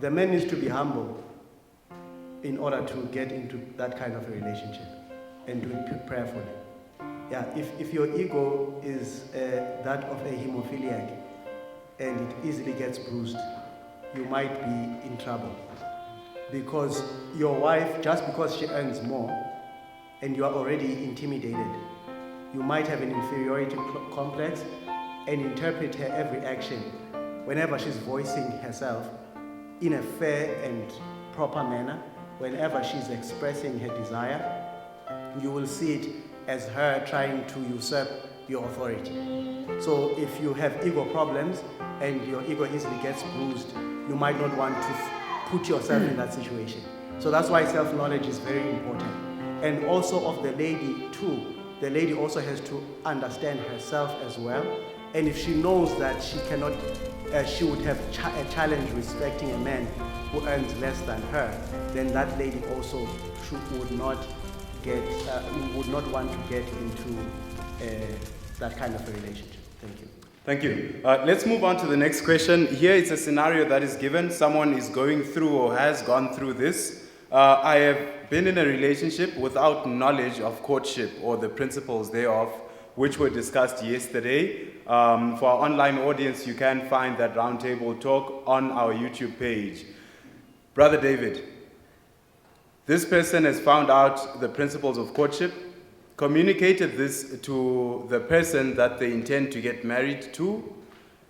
The man needs to be humble in order to get into that kind of a relationship and do it prayerfully. Yeah, if your ego is that of a hemophiliac and it easily gets bruised, you might be in trouble. Because your wife, just because she earns more and you are already intimidated, you might have an inferiority complex and interpret her every action whenever she's voicing herself in a fair and proper manner. Whenever she's expressing her desire, you will see it as her trying to usurp your authority. So if you have ego problems and your ego easily gets bruised, you might not want to put yourself in that situation. So that's why self-knowledge is very important. And also of the lady too. The lady also has to understand herself as well. And if she knows that she cannot, she would have a challenge respecting a man who earns less than her, then that lady also would not want to get into that kind of a relationship. Thank you. Thank you. Let's move on to the next question. Here it's a scenario that is given. Someone is going through or has gone through this. I have been in a relationship without knowledge of courtship or the principles thereof, which were discussed yesterday. For our online audience, you can find that roundtable talk on our YouTube page. Brother David, this person has found out the principles of courtship, communicated this to the person that they intend to get married to,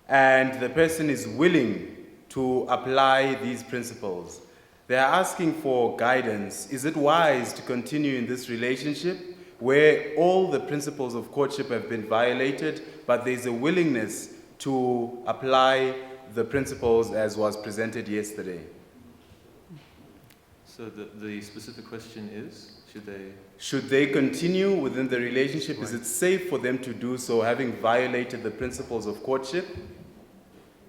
and the person is willing to apply these principles. They are asking for guidance. Is it wise to continue in this relationship where all the principles of courtship have been violated, but there's a willingness to apply the principles as was presented yesterday? So the specific question is, should they continue within the relationship? Right. Is it safe for them to do so, having violated the principles of courtship?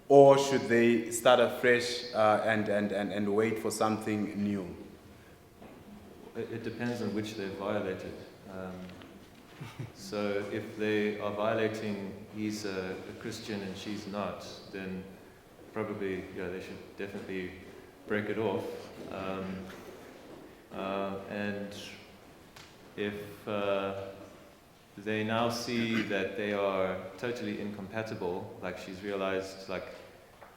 Or should they start afresh and wait for something new? It depends on which they've violated. So if they are violating, he's a Christian and she's not, then probably they should definitely break it off. And if they now see that they are totally incompatible, like she's realized, like,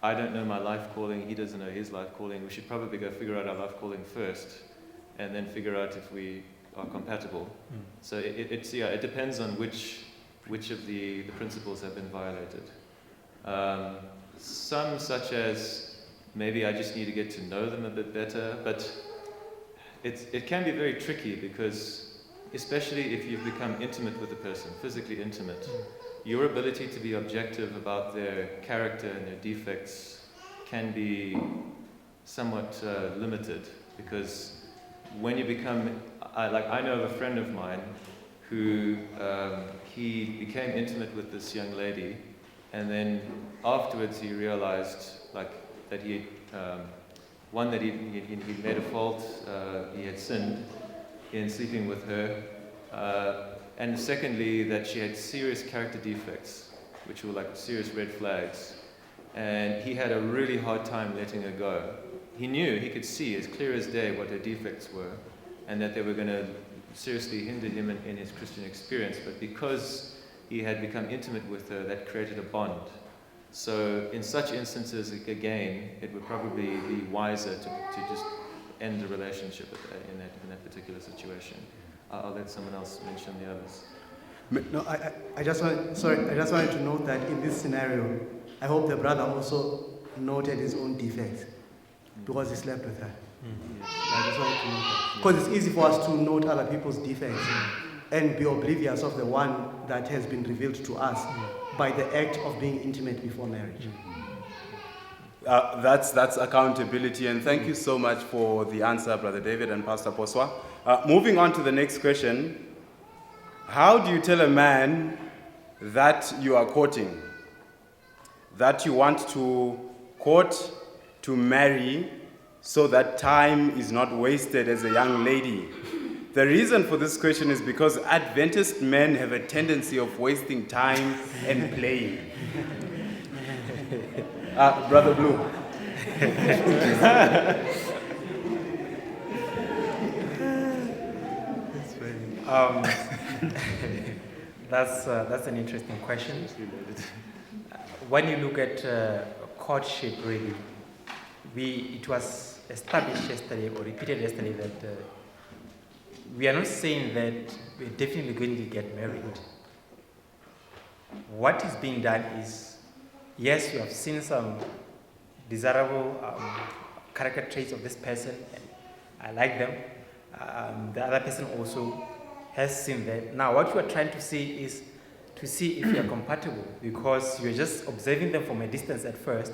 I don't know my life calling, he doesn't know his life calling, we should probably go figure out our life calling first, and then figure out if we are compatible. So it depends on which of the principles have been violated. Some, such as maybe I just need to get to know them a bit better, but it can be very tricky because, especially if you've become intimate with a person, physically intimate, your ability to be objective about their character and their defects can be somewhat limited, because when you become, I know of a friend of mine who he became intimate with this young lady, and then afterwards he realized that he one, that he'd made a fault, he had sinned in sleeping with her, and secondly, that she had serious character defects, which were like serious red flags, and he had a really hard time letting her go. He knew, he could see as clear as day what her defects were, and that they were going to seriously hinder him in his Christian experience, but because he had become intimate with her, that created a bond. So in such instances, again, it would probably be wiser to just end the relationship in that particular situation. I'll let someone else mention the others. No, I just wanted to note that in this scenario, I hope the brother also noted his own defects because he slept with her. I just wanted to note that. Because it's easy for us to note other people's defects and be oblivious of the one that has been revealed to us by the act of being intimate before marriage. That's accountability, and thank you so much for the answer, Brother David and Pastor Poswa. Moving on to the next question. How do you tell a man that you are courting, that you want to court to marry, so that time is not wasted as a young lady? The reason for this question is because Adventist men have a tendency of wasting time and playing. Brother Blue. That's an interesting question. When you look at courtship, really, it was established yesterday or repeated yesterday that we are not saying that we're definitely going to get married. What is being done is, yes, you have seen some desirable character traits of this person, and I like them. The other person also has seen that. Now, what you are trying to see is to see if you are compatible, because you're just observing them from a distance at first.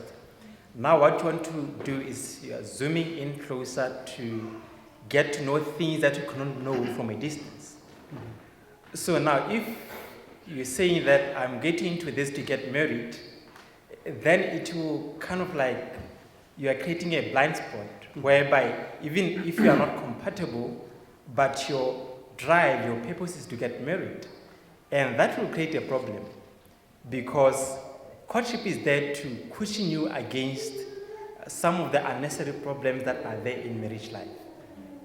Now, what you want to do is you are zooming in closer to get to know things that you cannot know from a distance. Mm-hmm. So now, if you're saying that I'm getting into this to get married, then it will kind of like you are creating a blind spot, whereby even if you are not compatible, but your drive, your purpose is to get married. And that will create a problem, because courtship is there to cushion you against some of the unnecessary problems that are there in marriage life.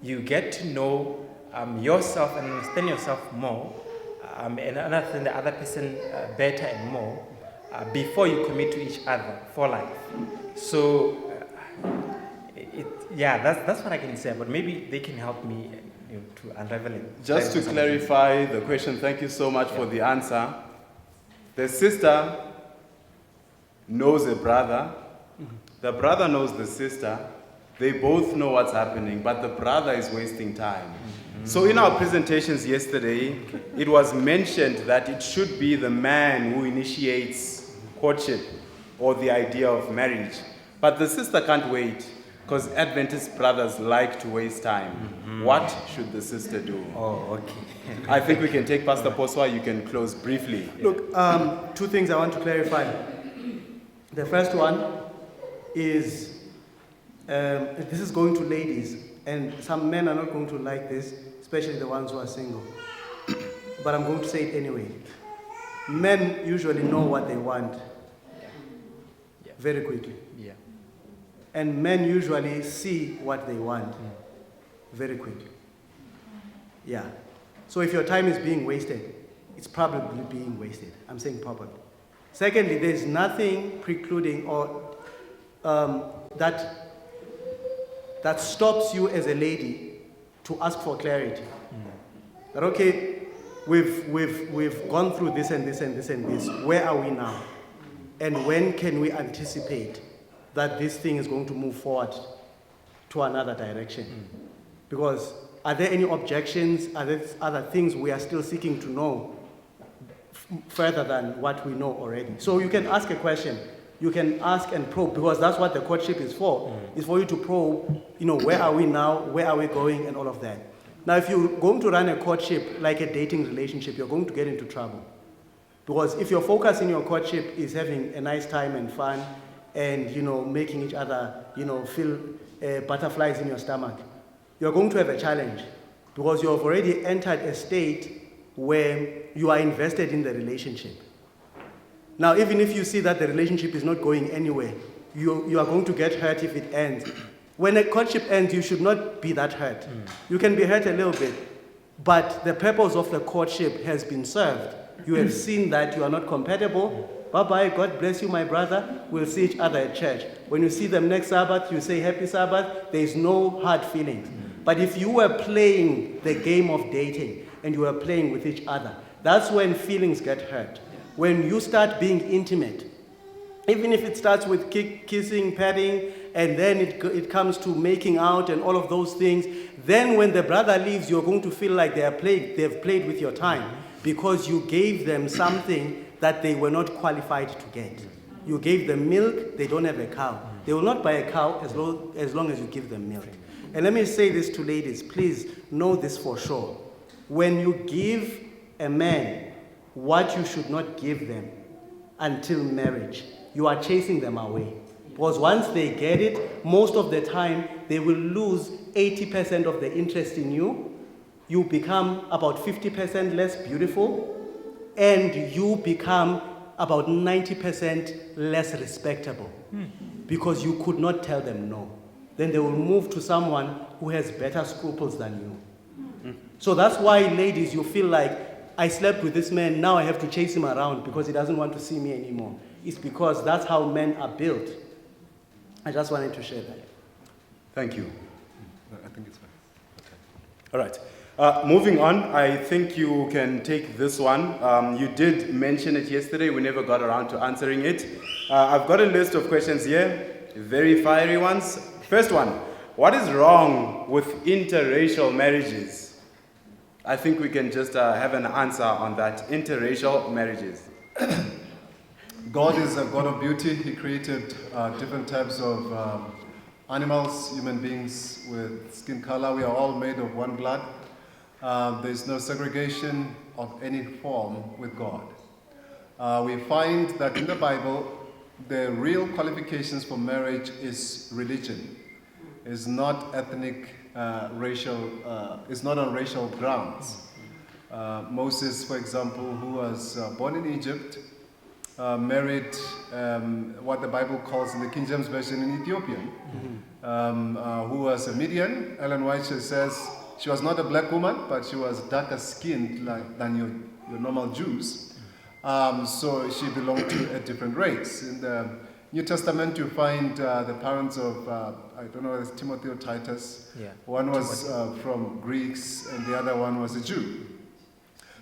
You get to know yourself and understand yourself more, and understand the other person better and more before you commit to each other for life. So, that's what I can say. But maybe they can help me to unravel it. Just to clarify the question, thank you so much for the answer. The sister knows a brother. Mm-hmm. The brother knows the sister. They both know what's happening, but the brother is wasting time. Mm-hmm. So in our presentations yesterday, it was mentioned that it should be the man who initiates courtship or the idea of marriage. But the sister can't wait, because Adventist brothers like to waste time. Mm-hmm. What should the sister do? Oh, okay. I think we can take Pastor Poswa, you can close briefly. Look, two things I want to clarify. The first one is, this is going to ladies, and some men are not going to like this, especially the ones who are single. But I'm going to say it anyway. Men usually know what they want very quickly. Yeah. And men usually see what they want very quickly. Yeah. So if your time is being wasted, it's probably being wasted. I'm saying probably. Secondly, there's nothing precluding or that stops you as a lady to ask for clarity. That okay, we've gone through this and this and this and this. Where are we now? And when can we anticipate that this thing is going to move forward to another direction? Because are there any objections? Are there other things we are still seeking to know further than what we know already? So you can ask a question. You can ask and probe, because that's what the courtship is for. It's for you to probe, where are we now? Where are we going? And all of that. Now, if you're going to run a courtship like a dating relationship, you're going to get into trouble. Because if your focus in your courtship is having a nice time and fun, and making each other feel butterflies in your stomach, you're going to have a challenge, because you have already entered a state where you are invested in the relationship. Now, even if you see that the relationship is not going anywhere, you are going to get hurt if it ends. When a courtship ends, you should not be that hurt. You can be hurt a little bit, but the purpose of the courtship has been served. You have seen that you are not compatible. Bye-bye, God bless you, my brother. We'll see each other at church. When you see them next Sabbath, you say, Happy Sabbath. There is no hard feelings. But if you were playing the game of dating and you were playing with each other, that's when feelings get hurt. When you start being intimate, even if it starts with kissing, patting, and then it comes to making out and all of those things, then when the brother leaves, you're going to feel like they've played with your time, because you gave them something that they were not qualified to get. You gave them milk, they don't have a cow. They will not buy a cow as long as you give them milk. And let me say this to ladies, please know this for sure. When you give a man what you should not give them until marriage, you are chasing them away. Because once they get it, most of the time, they will lose 80% of the interest in you. You become about 50% less beautiful, and you become about 90% less respectable. because you could not tell them no. Then they will move to someone who has better scruples than you. So that's why, ladies, you feel like, I slept with this man, now I have to chase him around because he doesn't want to see me anymore. It's because that's how men are built. I just wanted to share that. Thank you. I think it's fine. All right. Moving on, I think you can take this one. You did mention it yesterday. We never got around to answering it. I've got a list of questions here, very fiery ones. First one, what is wrong with interracial marriages? I think we can just have an answer on that. Interracial marriages. God is a God of beauty. He created different types of animals, human beings with skin color. We are all made of one blood. There's no segregation of any form with God. We find that in the Bible, the real qualifications for marriage is religion. It's not ethnic, racial, it's not on racial grounds. Moses, for example, who was born in Egypt, married what the Bible calls in the King James Version an Ethiopian, who was a Midian. Ellen White says she was not a black woman, but she was darker skinned than your normal Jews. So she belonged to a different race. In the New Testament, you find the parents of, I don't know, it's Timothy or Titus. Yeah. One was from Greeks, and the other one was a Jew.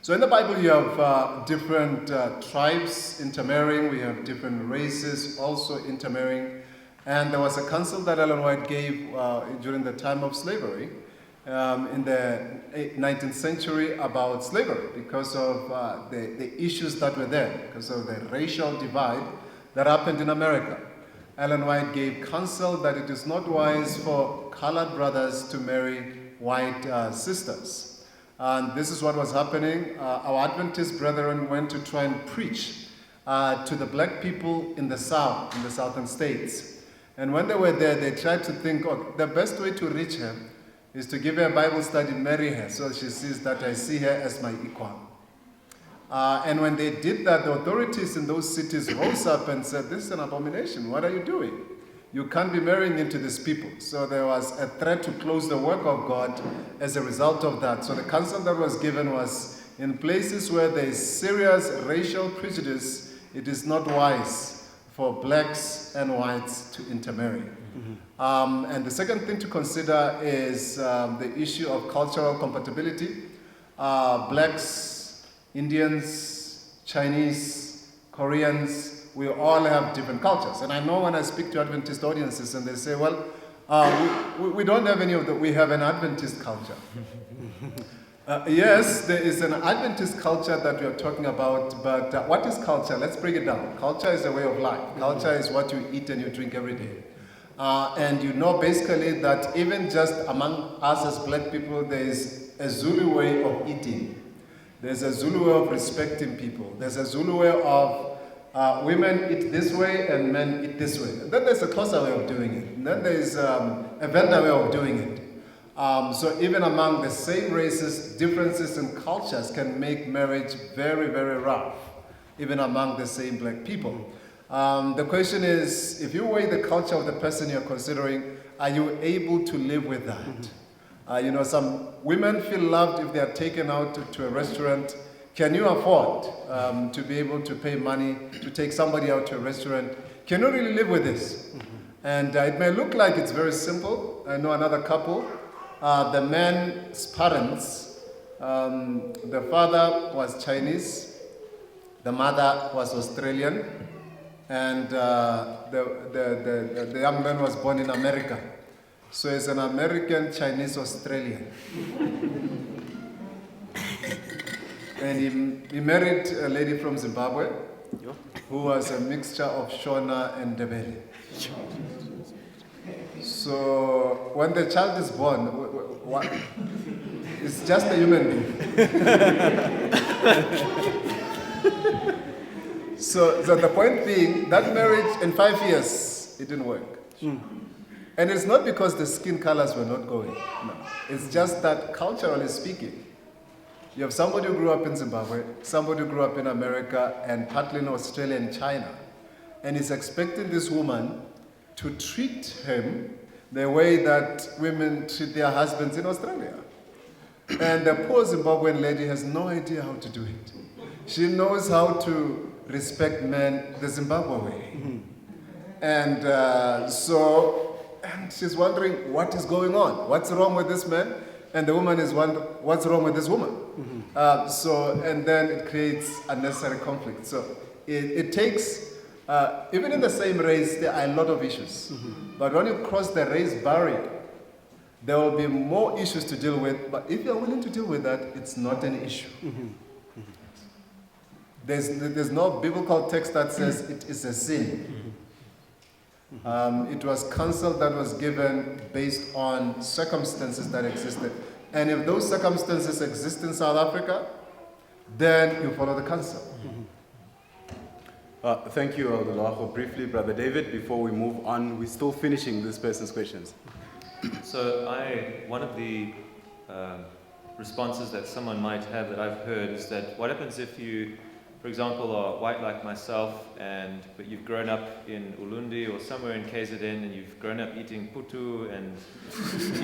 So in the Bible, you have different tribes intermarrying. We have different races also intermarrying. And there was a counsel that Ellen White gave during the time of slavery in the 19th century about slavery because of the issues that were there, because of the racial divide that happened in America. Ellen White gave counsel that it is not wise for colored brothers to marry white sisters. And this is what was happening. Our Adventist brethren went to try and preach to the black people in the South, in the southern states. And when they were there, they tried to think, oh, the best way to reach her is to give her a Bible study, marry her, so she sees that I see her as my equal. And when they did that, the authorities in those cities rose up and said, this is an abomination. What are you doing? You can't be marrying into these people. So there was a threat to close the work of God as a result of that. So the counsel that was given was, in places where there is serious racial prejudice, it is not wise for blacks and whites to intermarry. And the second thing to consider is the issue of cultural compatibility. Blacks, Indians, Chinese, Koreans, we all have different cultures. And I know when I speak to Adventist audiences and they say, well, we don't have any of that, we have an Adventist culture. Yes, there is an Adventist culture that we are talking about, but what is culture? Let's break it down. Culture is a way of life. Culture is what you eat and you drink every day. And you know basically that even just among us as black people, there is a Zulu way of eating. There's a Zulu way of respecting people. There's a Zulu way of women eat this way and men eat this way. And then there's a Xhosa way of doing it. And then there's a Venda way of doing it. So even among the same races, differences in cultures can make marriage very, very rough, even among the same black people. The question is, if you weigh the culture of the person you're considering, are you able to live with that? You know, some women feel loved if they are taken out to a restaurant. Can you afford to be able to pay money to take somebody out to a restaurant? Can you really live with this? And it may look like it's very simple. I know another couple. The man's parents, the father was Chinese, the mother was Australian, and the young man was born in America. So he's an American, Chinese, Australian. And he married a lady from Zimbabwe who was a mixture of Shona and Ndebele. So when the child is born, it's just a human being. So the point being, that marriage in 5 years, it didn't work. And it's not because the skin colors were not going. No. It's just that culturally speaking, you have somebody who grew up in Zimbabwe, somebody who grew up in America, and partly in Australia and China, and is expecting this woman to treat him the way that women treat their husbands in Australia. And the poor Zimbabwean lady has no idea how to do it. She knows how to respect men the Zimbabwe way. And and she's wondering what is going on? What's wrong with this man? And the woman is wondering what's wrong with this woman? And then it creates unnecessary conflict. So it takes, even in the same race, there are a lot of issues. But when you cross the race barrier, there will be more issues to deal with. But if you're willing to deal with that, it's not an issue. There's no biblical text that says it is a sin. It was counsel that was given based on circumstances that existed. And if those circumstances exist in South Africa, then you follow the counsel. Thank you, Elder Lago. Briefly, Brother David, before we move on, we're still finishing this person's questions. So one of the responses that someone might have that I've heard is that what happens if you, for example, are white like myself, but you've grown up in Ulundi or somewhere in KZN, and you've grown up eating putu and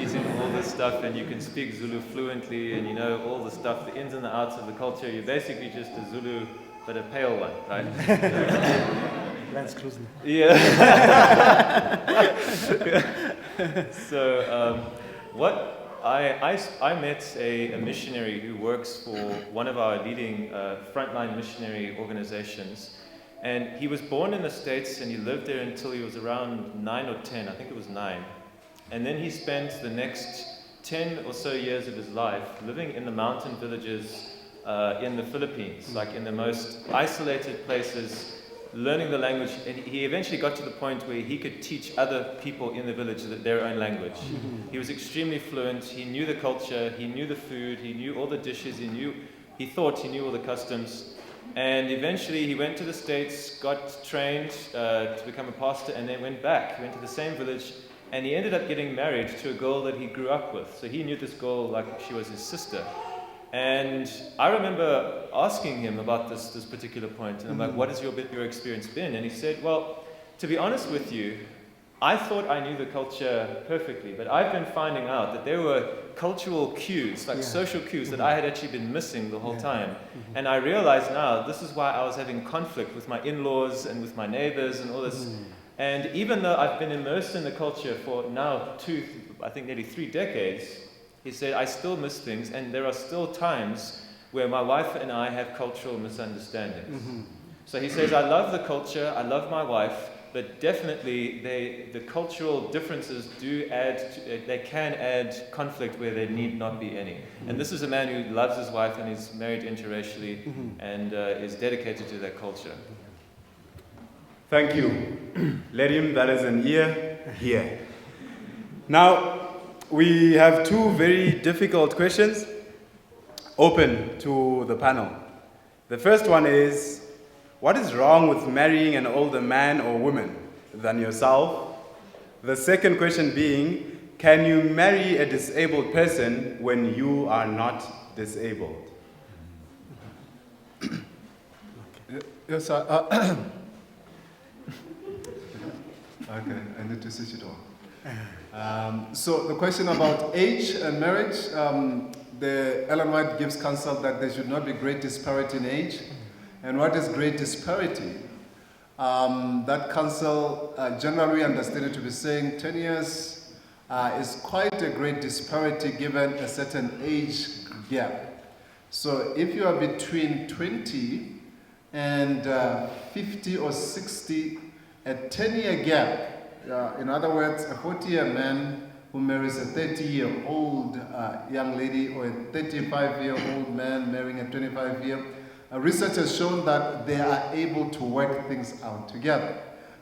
eating all this stuff, and you can speak Zulu fluently, and you know all the stuff, the ins and the outs of the culture. You're basically just a Zulu, but a pale one, right? Lance Cruising. Yeah. So I met a missionary who works for one of our leading frontline missionary organizations, and he was born in the States and he lived there until he was around 9 or 10, I think it was 9. And then he spent the next 10 or so years of his life living in the mountain villages in the Philippines, like in the most isolated places, learning the language, and he eventually got to the point where he could teach other people in the village their own language. He was extremely fluent, he knew the culture, he knew the food, he knew all the dishes, he thought he knew all the customs, and eventually he went to the States, got trained to become a pastor, and then went back. He went to the same village, and he ended up getting married to a girl that he grew up with. So he knew this girl like she was his sister. And I remember asking him about this particular point, and I'm like, what has your experience been? And he said, well, to be honest with you, I thought I knew the culture perfectly, but I've been finding out that there were cultural cues, like social cues, that I had actually been missing the whole time. And I realize now this is why I was having conflict with my in-laws and with my neighbors and all this. And even though I've been immersed in the culture for now nearly 3 decades, he said, I still miss things, and there are still times where my wife and I have cultural misunderstandings. So he says, I love the culture, I love my wife, but definitely the cultural differences they can add conflict where there need not be any. And this is a man who loves his wife and is married interracially and is dedicated to that culture. Thank you. Let him that is an ear hear. Now, we have 2 very difficult questions open to the panel. The first one is, what is wrong with marrying an older man or woman than yourself? The second question being, can you marry a disabled person when you are not disabled? Yes, okay, I need to switch it on. So the question about age and marriage, the Ellen White gives counsel that there should not be great disparity in age. And what is great disparity? That counsel generally understood it to be saying 10 years is quite a great disparity given a certain age gap. So if you are between 20 and 50 or 60, a 10-year gap, in other words, a 40-year man who marries a 30-year-old young lady, or a 35-year-old man marrying a 25-year, research has shown that they are able to work things out together.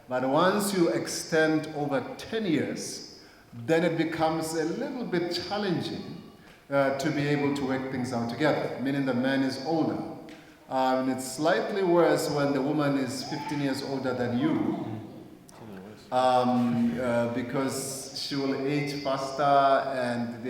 But once you extend over 10 years, then it becomes a little bit challenging to be able to work things out together, meaning the man is older. And it's slightly worse when the woman is 15 years older than you, because she will age faster, and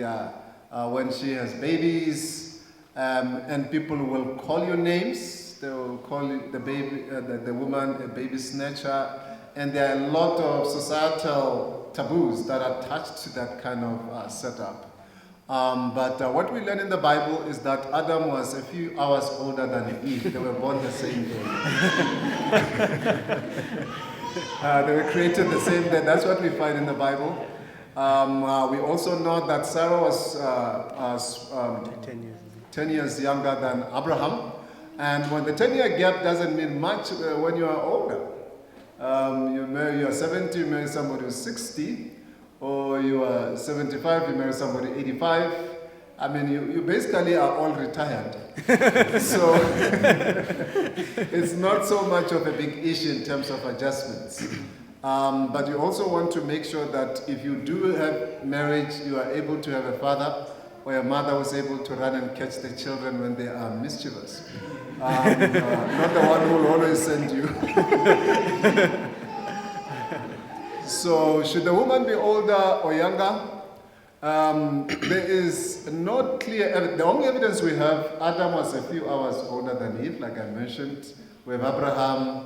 when she has babies, and people will call you names. They will call you the woman a baby snatcher, and there are a lot of societal taboos that are attached to that kind of setup. But what we learn in the Bible is that Adam was a few hours older than Eve. They were born the same day. They were created the same day. That's what we find in the Bible. We also know that Sarah was 10 years younger than Abraham. And when the 10-year gap doesn't mean much when you are older. You are 70, you marry somebody who's 60, or you are 75, you marry somebody 85. I mean, you basically are all retired. So it's not so much of a big issue in terms of adjustments. But you also want to make sure that if you do have marriage, you are able to have a father or a mother who's able to run and catch the children when they are mischievous. Not the one who will always send you. So should the woman be older or younger? There is no clear evidence. The only evidence we have, Adam was a few hours older than Eve, like I mentioned. We have Abraham,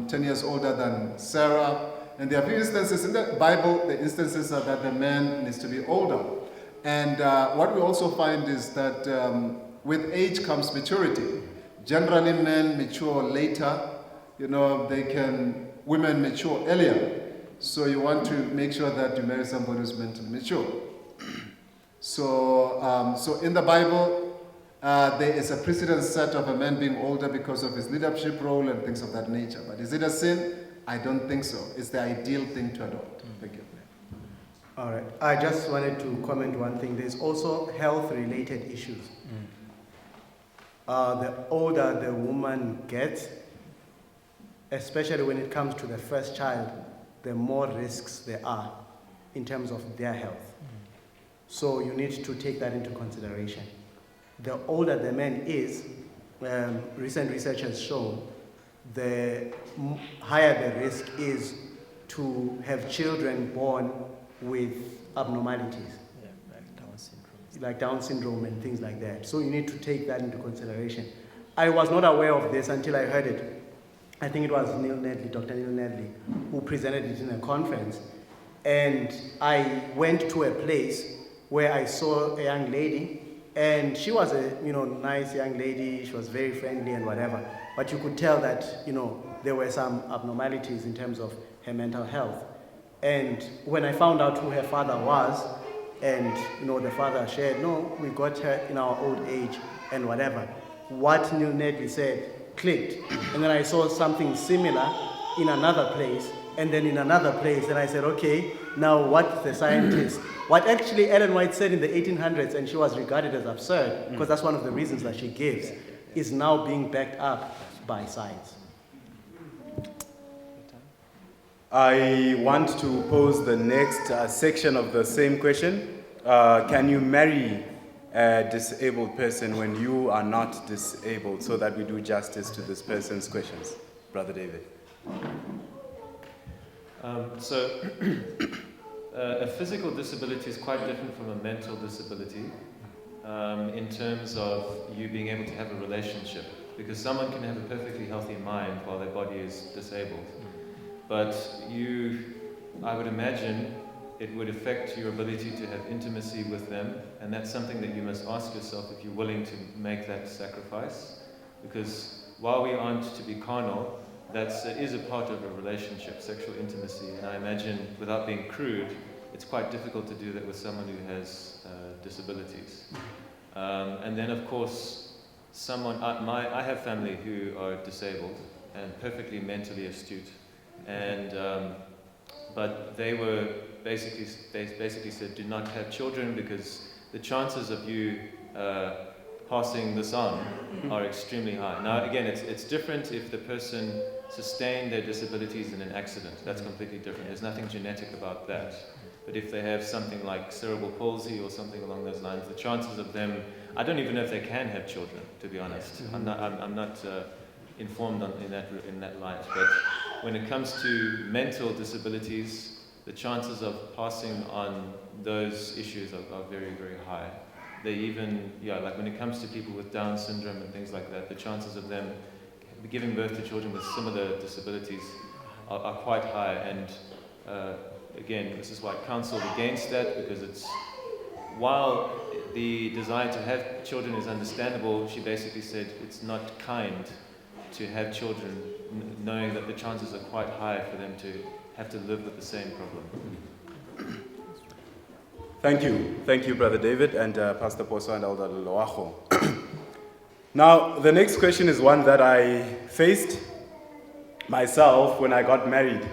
10 years older than Sarah. And there are a few instances in the Bible, the instances are that the man needs to be older. And what we also find is that with age comes maturity. Generally, men mature later. Women mature earlier. So you want to make sure that you marry somebody who's mentally mature. So in the Bible, there is a precedent set of a man being older because of his leadership role and things of that nature. But is it a sin? I don't think so. It's the ideal thing to adopt. Thank you. All right. I just wanted to comment one thing. There's also health-related issues. The older the woman gets, especially when it comes to the first child, the more risks there are in terms of their health. So you need to take that into consideration. The older the man is, recent research has shown, the higher the risk is to have children born with abnormalities. Like Down syndrome and things like that. So you need to take that into consideration. I was not aware of this until I heard it. I think it was Dr. Neil Nedley, who presented it in a conference. And I went to a place where I saw a young lady, and she was a nice young lady. She was very friendly and whatever. But you could tell that there were some abnormalities in terms of her mental health. And when I found out who her father was, and the father shared, no, we got her in our old age and whatever. What Neil Nedley said clicked. And then I saw something similar in another place, and then in another place, and I said, okay, now what the scientists, what actually Ellen White said in the 1800s, and she was regarded as absurd, because that's one of the reasons that she gives, is now being backed up by science. I want to pose the next section of the same question. Can you marry a disabled person when you are not disabled, so that we do justice to this person's questions? Brother David. A physical disability is quite different from a mental disability in terms of you being able to have a relationship, because someone can have a perfectly healthy mind while their body is disabled. But I would imagine it would affect your ability to have intimacy with them, and that's something that you must ask yourself if you're willing to make that sacrifice. Because while we aren't to be carnal, that is a part of a relationship, sexual intimacy, and I imagine, without being crude, it's quite difficult to do that with someone who has disabilities. And then, of course, I have family who are disabled and perfectly mentally astute. But they basically said, do not have children, because the chances of you passing this on are extremely high. Now, again, it's different if the person sustained their disabilities in an accident. That's completely different. There's nothing genetic about that. But if they have something like cerebral palsy or something along those lines, the chances of them, I don't even know if they can have children, to be honest. I'm not informed in that light. But when it comes to mental disabilities, the chances of passing on those issues are very, very high. They even, like when it comes to people with Down syndrome and things like that, the chances of them giving birth to children with similar disabilities are quite high. And again, this is why I counseled against that, because it's, while the desire to have children is understandable, she basically said it's not kind to have children knowing that the chances are quite high for them to have to live with the same problem. Thank you, Brother David and Pastor Poso and Elder Loacho. Now, the next question is one that I faced myself when I got married.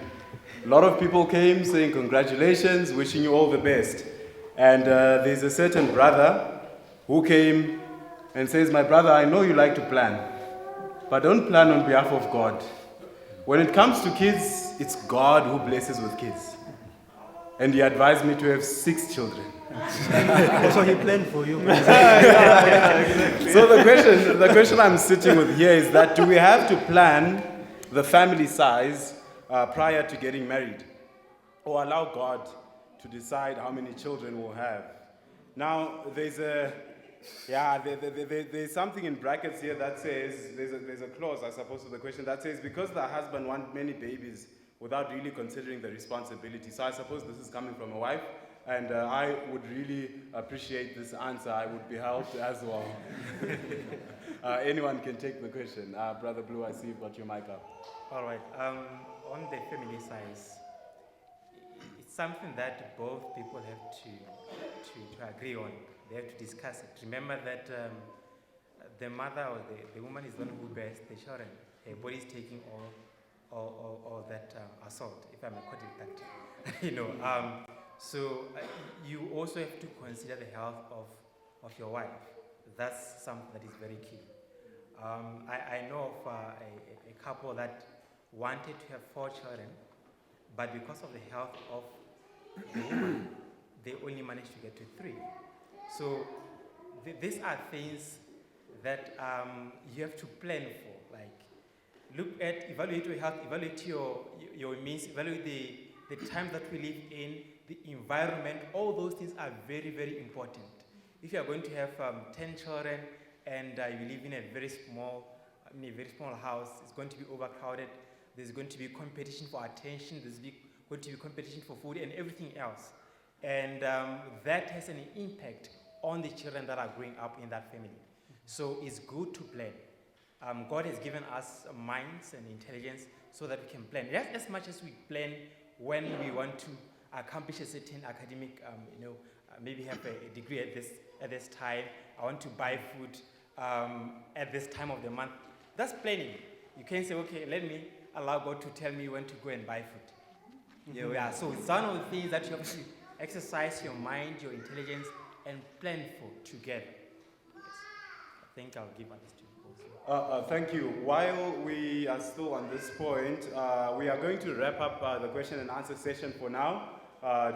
A lot of people came saying congratulations, wishing you all the best. And there's a certain brother who came and says, my brother, I know you like to plan, but don't plan on behalf of God. When it comes to kids, it's God who blesses with kids. And he advised me to have 6 children. Also, he planned for you. Exactly. So the question I'm sitting with here is that, do we have to plan the family size prior to getting married, or allow God to decide how many children we'll have? Now, there's something in brackets here that says, there's a clause, I suppose, to the question that says, because the husband wants many babies without really considering the responsibility. So I suppose this is coming from a wife, and I would really appreciate this answer. I would be helped as well. Anyone can take the question. Brother Blue, I see you've got your mic up. All right. On the family size, it's something that both people have to agree on. They have to discuss it. Remember that the mother or the woman is the one who bears the children. Her body is taking all that assault, if I may call it that. So you also have to consider the health of your wife. That's something that is very key. I know of a couple that wanted to have 4 children, but because of the health of the woman, they only managed to get to 3. So these are things that you have to plan for. Like, evaluate your health, evaluate your means, evaluate the time that we live in, the environment. All those things are very, very important. If you are going to have 10 children and you live in a very small house, it's going to be overcrowded. There's going to be competition for attention. There's going to be competition for food and everything else. And that has an impact on the children that are growing up in that family. So it's good to plan. God has given us minds and intelligence so that we can plan. Just as much as we plan when we want to accomplish a certain academic, maybe have a degree at this time. I want to buy food at this time of the month. That's planning. You can't say, okay, let me allow God to tell me when to go and buy food. Mm-hmm. So it's one of the things that you have to exercise your mind, your intelligence, and plan for together. Yes. I think I'll give others to you also. Thank you. While we are still on this point, we are going to wrap up the question and answer session for now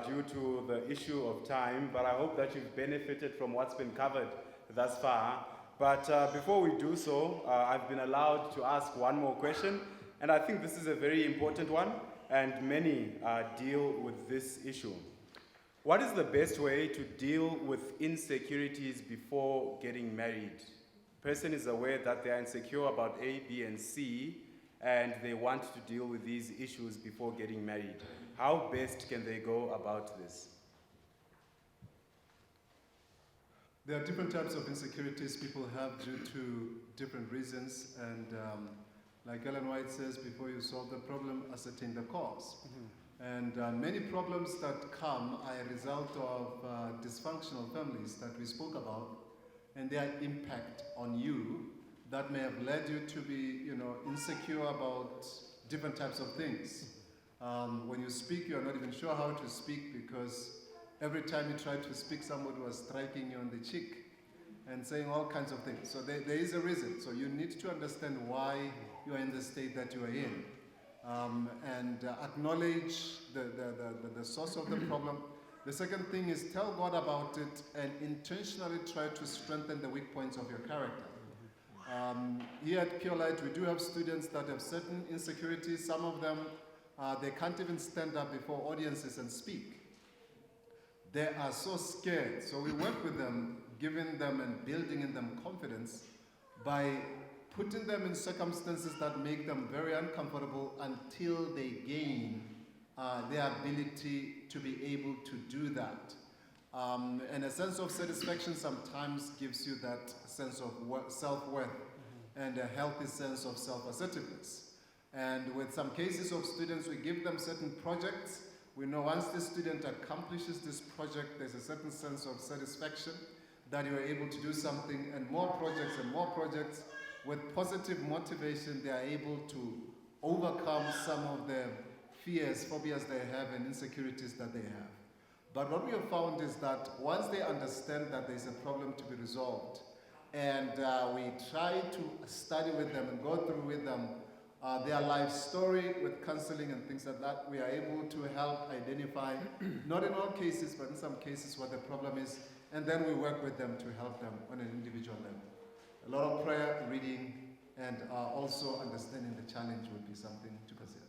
due to the issue of time, but I hope that you've benefited from what's been covered thus far. But before we do so, I've been allowed to ask one more question, and I think this is a very important one, and many deal with this issue. What is the best way to deal with insecurities before getting married? Person is aware that they are insecure about A, B, and C, and they want to deal with these issues before getting married. How best can they go about this? There are different types of insecurities people have due to different reasons, and like Ellen White says, before you solve the problem, ascertain the cause. Mm-hmm. And many problems that come are a result of dysfunctional families that we spoke about, and their impact on you that may have led you to be, insecure about different types of things. When you speak, you're not even sure how to speak because every time you try to speak, somebody was striking you on the cheek and saying all kinds of things. So there is a reason. So you need to understand why you are in the state that you are in. And acknowledge the source of the problem. The second thing is tell God about it and intentionally try to strengthen the weak points of your character. Here at Pure Light, we do have students that have certain insecurities. Some of them, they can't even stand up before audiences and speak. They are so scared. So we work with them, giving them and building in them confidence by putting them in circumstances that make them very uncomfortable until they gain their ability to be able to do that. And a sense of satisfaction sometimes gives you that sense of self-worth and a healthy sense of self-assertiveness. And with some cases of students, we give them certain projects. We know once the student accomplishes this project, there's a certain sense of satisfaction that you are able to do something, and more projects with positive motivation, they are able to overcome some of the fears, phobias they have, and insecurities that they have. But what we have found is that once they understand that there's a problem to be resolved, and we try to study with them and go through with them their life story with counseling and things like that, we are able to help identify, not in all cases, but in some cases, what the problem is, and then we work with them to help them on an individual level. A lot of prayer, reading, and also understanding the challenge would be something to consider.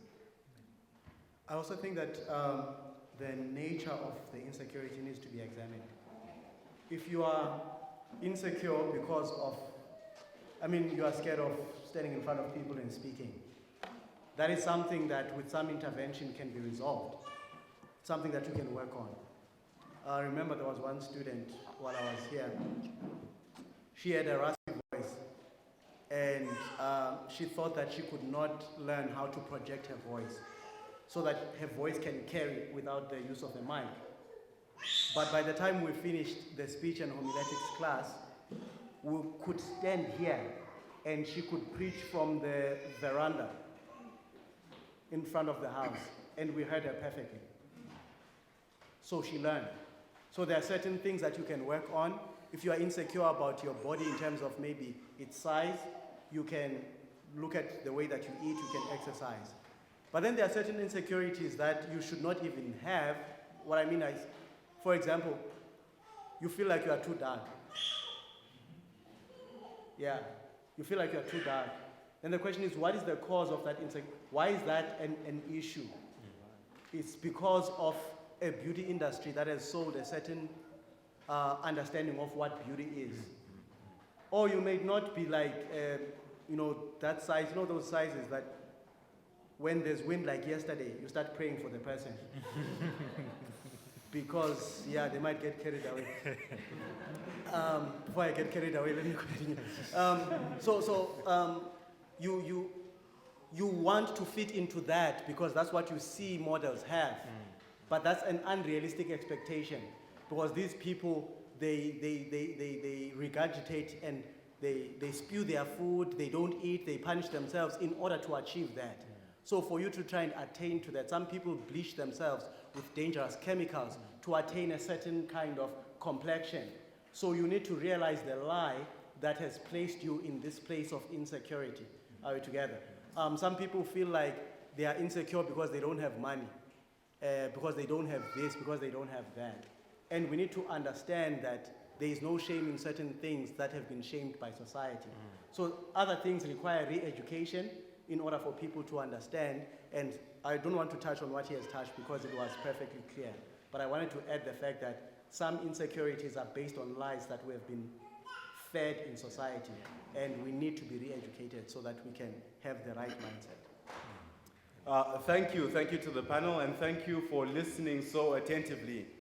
I also think that the nature of the insecurity needs to be examined. If you are insecure because of, you are scared of standing in front of people and speaking, that is something that with some intervention can be resolved, something that you can work on. I remember there was one student while I was here. She had a raspy voice, and she thought that she could not learn how to project her voice so that her voice can carry without the use of the mic. But by the time we finished the speech and homiletics class, we could stand here and she could preach from the veranda in front of the house, and we heard her perfectly. So she learned. So there are certain things that you can work on. If you are insecure about your body in terms of maybe its size, you can look at the way that you eat, you can exercise. But then there are certain insecurities that you should not even have. What I mean is, for example, you feel like you are too dark. Yeah, you feel like you are too dark. Then the question is, what is the cause of that insecurity? Why is that an issue? It's because of a beauty industry that has sold a certain understanding of what beauty is. Or you may not be like, that size, those sizes that when there's wind like yesterday, you start praying for the person. Because, they might get carried away. Before I get carried away, let me continue. You want to fit into that because that's what you see models have. But that's an unrealistic expectation because these people, they regurgitate and they spew their food, they don't eat, they punish themselves in order to achieve that. So for you to try and attain to that, some people bleach themselves with dangerous chemicals to attain a certain kind of complexion. So you need to realize the lie that has placed you in this place of insecurity. Are we together? Some people feel like they are insecure because they don't have money, because they don't have this, because they don't have that. And we need to understand that there is no shame in certain things that have been shamed by society. So other things require re-education in order for people to understand. And I don't want to touch on what he has touched because it was perfectly clear. But I wanted to add the fact that some insecurities are based on lies that we have been fed in society. And we need to be re-educated so that we can have the right mindset. Thank you to the panel, and thank you for listening so attentively.